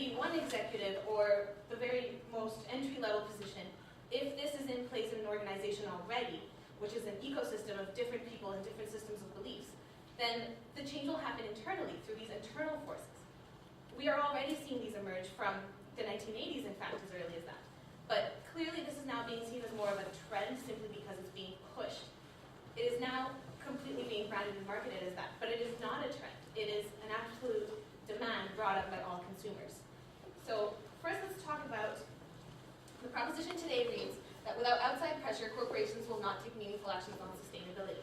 be one executive or the very most entry-level position, if this is in place in an organization already, which is an ecosystem of different people and different systems of beliefs, then the change will happen internally through these internal forces. We are already seeing these emerge from the 1980s, in fact, as early as that. But clearly this is now being seen as more of a trend simply because it's being pushed. It is now completely being branded and marketed as that, but it is not a trend. It is an absolute demand brought up by all consumers. So first let's talk about, the proposition today reads that without outside pressure, corporations will not take meaningful actions on sustainability.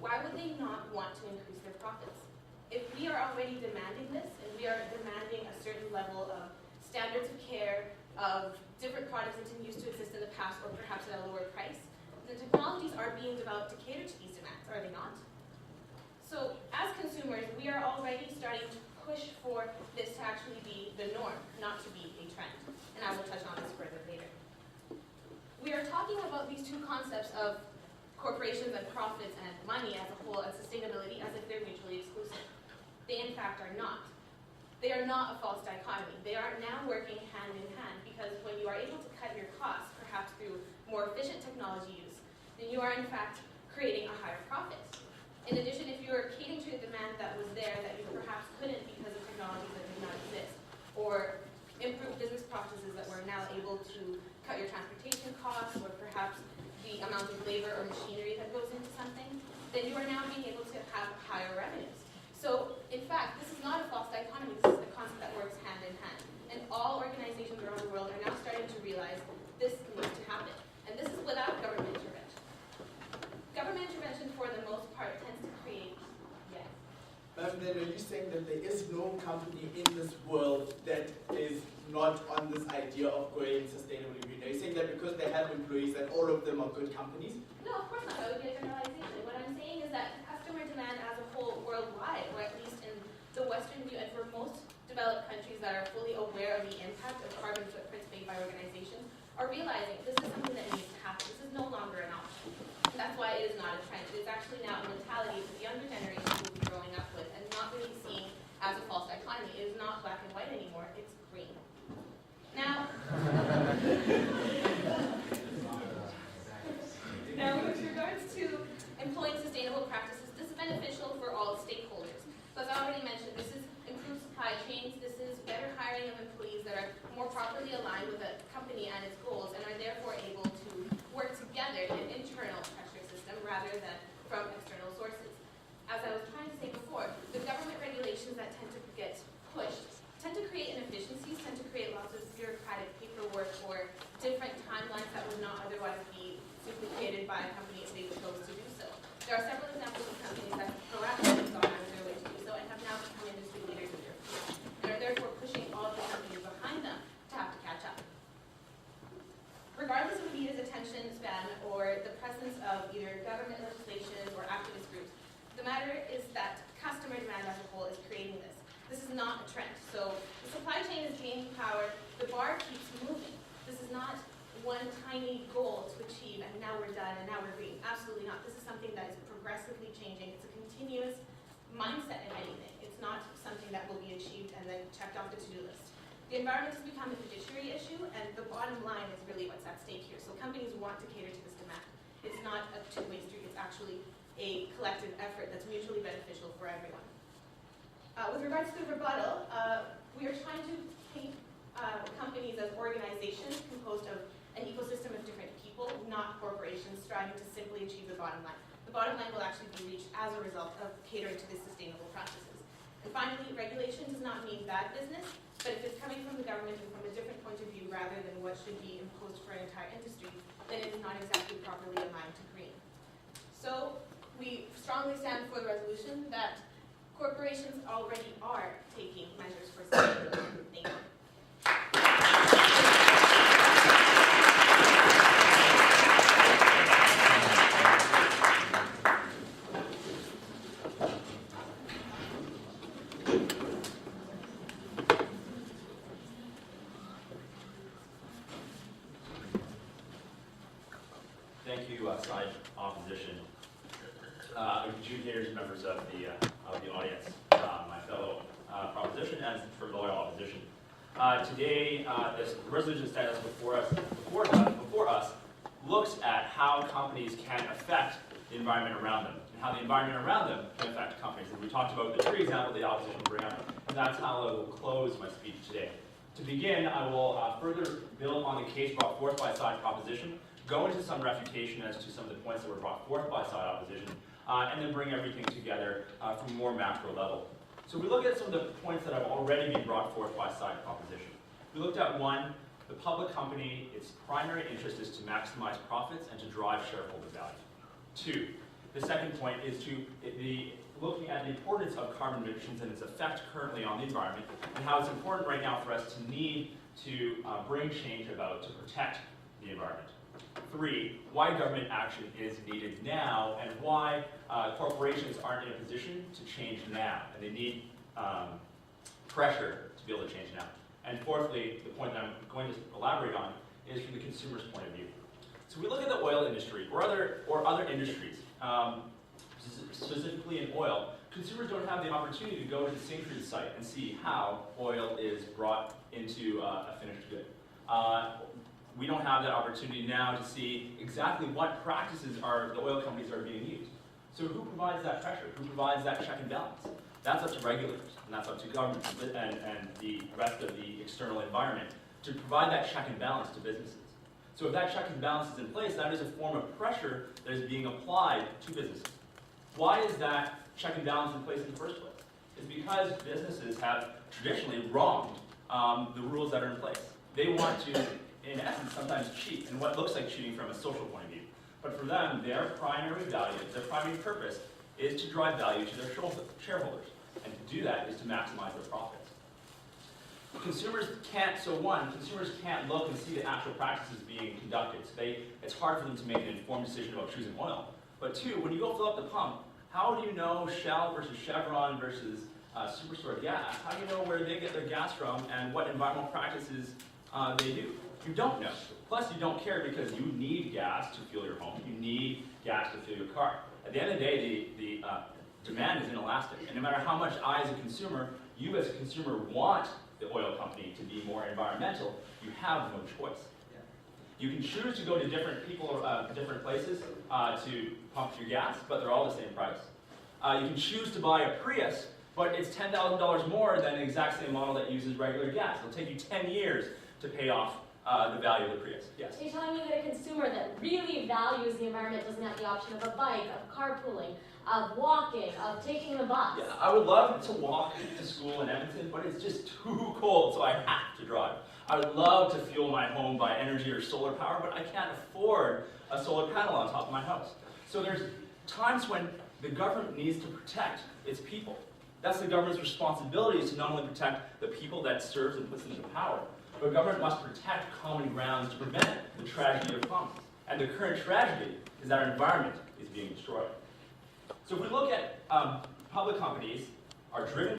Why would they not want to increase their profits? If we are already demanding this, and we are demanding a certain level of standards of care, of different products that didn't used to exist in the past, or perhaps at a lower price, the technologies are being developed to cater to these demands, are they not? So as consumers, we are already starting to push for this to actually be the norm, not to be a trend. And I will touch on this further later. We are talking about these two concepts of corporations and profits and money as a whole and sustainability as if they're mutually exclusive. They in fact are not. They are not a false dichotomy. They are now working hand in hand because when you are able to cut your costs, perhaps through more efficient technology use, then you are in fact creating a higher profit. In addition, if you are catering to a demand that was there that you perhaps couldn't because of technologies that did not exist, or improved business processes that were now able to cut your transportation costs, or perhaps the amount of labor or machinery that goes into something, then you are now being able to have higher revenues. So, in fact, this is not a false dichotomy, this is a concept that works hand in hand. And all organizations around the world are now starting to realize this needs to happen. And this is without government intervention. Government intervention, for the most part, tends to create, yes. Ma'am, then are you saying that there is no company in this world that is not on this idea of going sustainably green? Are you saying that because they have employees that all of them are good companies? No, of course not. That would be a generalization. What I'm saying is that customer demand as a whole worldwide, or at least in the Western view, and for most developed countries that are fully aware of the impact of carbon footprints made by organizations, are realizing this is something that needs to happen. This is no longer an option. And that's why it is not a trend. It is actually now a mentality that the younger generation will be growing up with and not really seeing as a false dichotomy. It is not black and white anymore, it's green. Now, with regards to employing sustainable practices, this is beneficial for all stakeholders. So as I already mentioned, this is improved supply chains, this is better hiring of employees that are more properly aligned with the company and its goals and are therefore able to work together in an internal pressure system rather than from external sources. As I was trying to say before, the government regulations that tend to get pushed tend to create inefficiencies, tend to create lots of bureaucratic paperwork or different timelines that would not otherwise be simply created by a company if they chose to do so. There are several examples of companies that have proactively gone out of their way to do so and have now become industry leaders in their field, and are therefore pushing all of the companies behind them to have to catch up. Regardless of the media's attention span or the presence of either government legislation or activist groups, the matter is that customer demand as a whole is creating this. This is not a trend. So the supply chain is gaining power, the bar keeps moving. This is not one tiny goal to achieve and now we're done and now we're green. Absolutely not. This is something that is progressively changing. It's a continuous mindset in anything. It's not something that will be achieved and then checked off the to-do list. The environment has become a fiduciary issue, and the bottom line is really what's at stake here. So companies want to cater to this demand. It's not a two-way street. It's actually a collective effort that's mutually beneficial for everyone. With regards to the rebuttal, we are trying to paint companies as organizations composed of an ecosystem of different people, not corporations striving to simply achieve the bottom line. The bottom line will actually be reached as a result of catering to these sustainable practices. And finally, regulation does not mean bad business, but if it's coming from the government and from a different point of view rather than what should be imposed for an entire industry, then it is not exactly properly aligned to green. So we strongly stand for the resolution that corporations already are taking measures for sustainability. Thank you. Thank you, side opposition. Adjudicators, members of the audience, my fellow proposition and for loyal opposition. Today, this resolution status before us looks at how companies can affect the environment around them, and how the environment around them can affect companies. And we talked about the tree example the opposition bring up, and that's how I will close my speech today. To begin, I will further build on the case brought forth by side proposition, go into some refutation as to some of the points that were brought forth by side opposition, and then bring everything together from a more macro level. So we look at some of the points that have already been brought forth by side proposition. We looked at one, the public company, its primary interest is to maximize profits and to drive shareholder value. Two, the second point is looking at the importance of carbon emissions and its effect currently on the environment, and how it's important right now for us to need to bring change about to protect the environment. Three, why government action is needed now, and why corporations aren't in a position to change now, and they need pressure to be able to change now. And fourthly, the point that I'm going to elaborate on is from the consumer's point of view. So we look at the oil industry or other industries, specifically in oil. Consumers don't have the opportunity to go to the Syncrude site and see how oil is brought into a finished good. We don't have that opportunity now to see exactly what practices the oil companies are being used. So who provides that pressure? Who provides that check and balance? That's up to regulators, and that's up to government and the rest of the external environment to provide that check and balance to businesses. So if that check and balance is in place, that is a form of pressure that is being applied to businesses. Why is that check and balance in place in the first place? It's because businesses have traditionally wronged the rules that are in place. They want to, in essence, sometimes cheat, and what looks like cheating from a social point of view. But for them, their primary value, their primary purpose, is to drive value to their shareholders. And to do that is to maximize their profits. Consumers can't look and see the actual practices being conducted. So it's hard for them to make an informed decision about choosing oil. But two, when you go fill up the pump, how do you know Shell versus Chevron versus Superstore gas? How do you know where they get their gas from and what environmental practices they do? You don't know. Plus, you don't care because you need gas to fuel your home. You need gas to fuel your car. At the end of the day, the demand is inelastic. And no matter how much I, as a consumer, you as a consumer want the oil company to be more environmental, you have no choice. You can choose to go to different places to pump your gas, but they're all the same price. You can choose to buy a Prius, but it's $10,000 more than the exact same model that uses regular gas. It'll take you 10 years to pay off the value of the Prius. Yes? Are you telling me that a consumer that really values the environment doesn't have the option of a bike, of carpooling, of walking, of taking the bus? Yeah, I would love to walk to school in Edmonton, but it's just too cold, so I have to drive. I would love to fuel my home by energy or solar power, but I can't afford a solar panel on top of my house. So there's times when the government needs to protect its people. That's the government's responsibility, is to not only protect the people that serves and puts them into power, but government must protect common grounds to prevent the tragedy of commons. And the current tragedy is that our environment is being destroyed. So if we look at public companies are driven